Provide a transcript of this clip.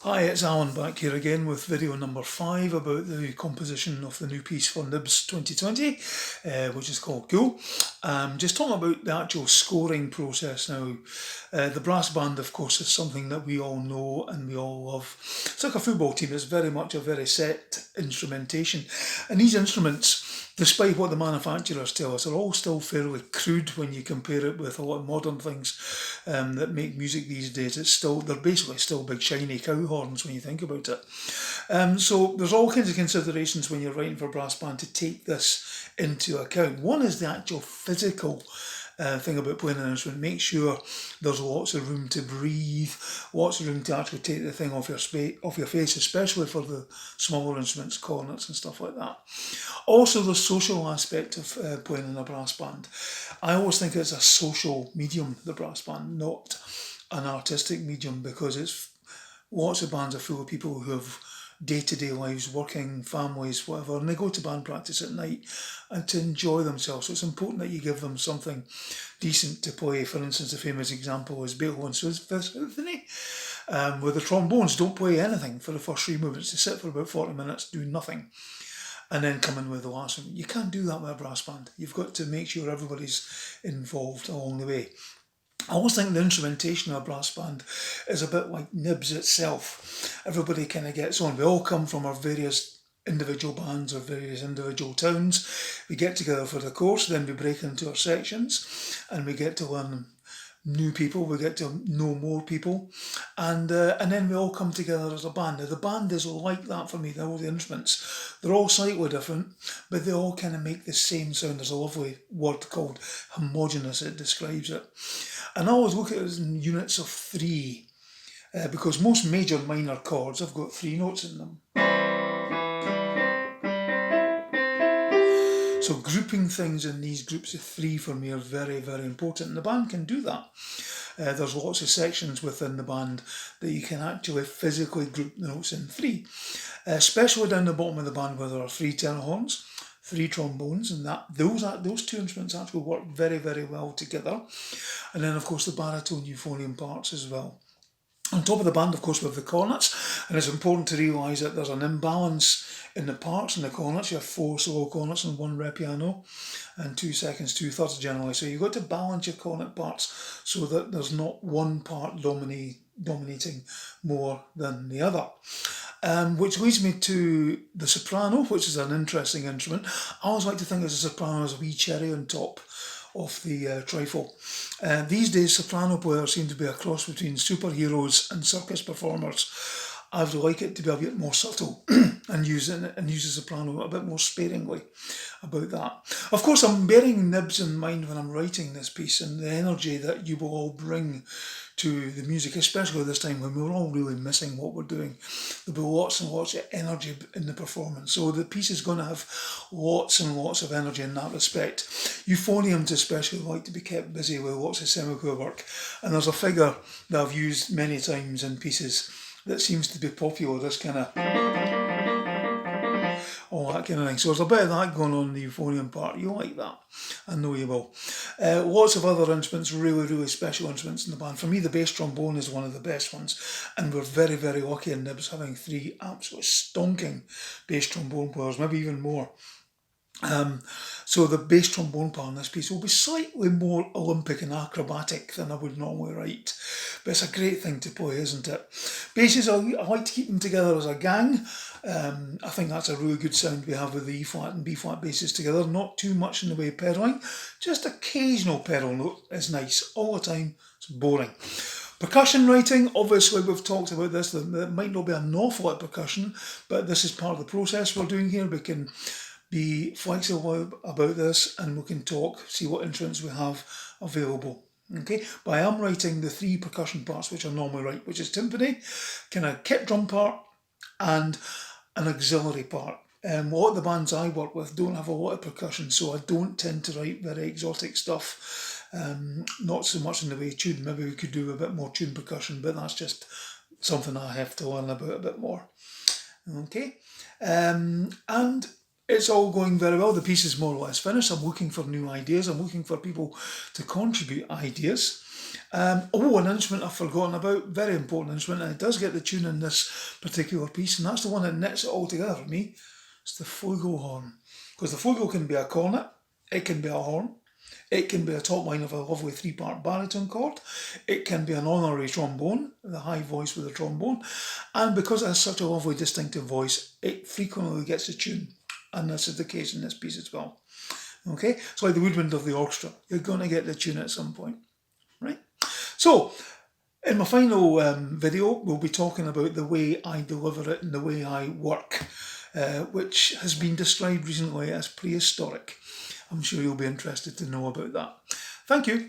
Hi, it's Alan back here again with video number 5 about the composition of the new piece for Nibs 2020, which is called Cool. Just talking about the actual scoring process now. The brass band, of course, is something that we all know and we all love. It's like a football team, it's very much a very set instrumentation. And these instruments, despite what the manufacturers tell us, are all still fairly crude when you compare it with a lot of modern things that make music these days. They're basically still big shiny cow horns when you think about it. So there's all kinds of considerations when you're writing for brass band to take this into account. One is the actual physical thing about playing an instrument. Make sure there's lots of room to breathe, lots of room to actually take the thing off your face, especially for the smaller instruments, cornets and stuff like that. Also, the social aspect of playing in a brass band. I always think it's a social medium, the brass band, not an artistic medium, because it's lots of bands are full of people who have day-to-day lives, working, families, whatever, and they go to band practice at night and to enjoy themselves. So it's important that you give them something decent to play. For instance, a famous example is Beethoven's Fifth Symphony. With the trombones, don't play anything for the first 3 movements. They sit for about 40 minutes, do nothing, and then come in with the last one. You can't do that with a brass band. You've got to make sure everybody's involved along the way. I always think the instrumentation of a brass band is a bit like Nibs itself. Everybody kind of gets on. We all come from our various individual bands or various individual towns. We get together for the course, then we break into our sections and we get to learn new people, we get to know more people, and then we all come together as a band. Now the band is like that for me. All the instruments, they're all slightly different, but they all kind of make the same sound. There's a lovely word called homogeneous, it describes it. And I always look at it as in units of 3, because most major minor chords have got 3 notes in them. So grouping things in these groups of 3 for me are very, very important. And the band can do that. There's lots of sections within the band that you can actually physically group the notes in 3. Especially down the bottom of the band where there are 3 tenor horns, 3 trombones, and those 2 instruments actually work very, very well together. And then, of course, the baritone euphonium parts as well. On top of the band, of course, we have the cornets, and it's important to realise that there's an imbalance in the parts in the cornets. You have 4 solo cornets and 1 re piano, and 2 seconds, 2/3 generally. So you've got to balance your cornet parts so that there's not one part dominating more than the other. Which leads me to the soprano, which is an interesting instrument. I always like to think of the soprano as a wee cherry on top of the trifle. These days, soprano players seem to be a cross between superheroes and circus performers. I would like it to be a bit more subtle and use the soprano a bit more sparingly about that. Of course, I'm bearing Nibs in mind when I'm writing this piece and the energy that you will all bring to the music, especially this time when we're all really missing what we're doing. There'll be lots and lots of energy in the performance. So the piece is going to have lots and lots of energy in that respect. Euphoniums especially like to be kept busy with lots of semiquaver work. And there's a figure that I've used many times in pieces that seems to be popular, this kind of all that kind of thing. So there's a bit of that going on in the euphonium part. You like that? I know you will. Lots of other instruments, really, really special instruments in the band. For me, the bass trombone is one of the best ones, and we're very, very lucky in Nibs having 3 absolutely stonking bass trombone players, maybe even more. So the bass trombone part in this piece will be slightly more Olympic and acrobatic than I would normally write. But it's a great thing to play, isn't it? Basses, I like to keep them together as a gang. I think that's a really good sound we have with the E flat and B flat basses together. Not too much in the way of pedalling. Just occasional pedal note is nice. All the time, it's boring. Percussion writing, obviously we've talked about this. There might not be an awful lot of percussion, but this is part of the process we're doing here. We can be flexible about this and we can talk, see what instruments we have available. Okay, but I am writing the 3 percussion parts which I normally write, which is timpani, kind of kick drum part, and an auxiliary part. A lot of the bands I work with don't have a lot of percussion, so I don't tend to write very exotic stuff. Not so much in the way of tune. Maybe we could do a bit more tune percussion, but that's just something I have to learn about a bit more. Okay, and it's all going very well. The piece is more or less finished. I'm looking for new ideas. I'm looking for people to contribute ideas. An instrument I've forgotten about, very important instrument, and it does get the tune in this particular piece, and that's the one that knits it all together for me. It's the flugelhorn. Because the flugel can be a cornet, it can be a horn, it can be a top line of a lovely three-part baritone chord, it can be an honorary trombone, the high voice with a trombone, and because it has such a lovely distinctive voice, it frequently gets a tune, and this is the case in this piece as well. Okay, it's like the woodwind of the orchestra. You're going to get the tune at some point, right? So, in my final video, we'll be talking about the way I deliver it and the way I work, which has been described recently as prehistoric. I'm sure you'll be interested to know about that. Thank you.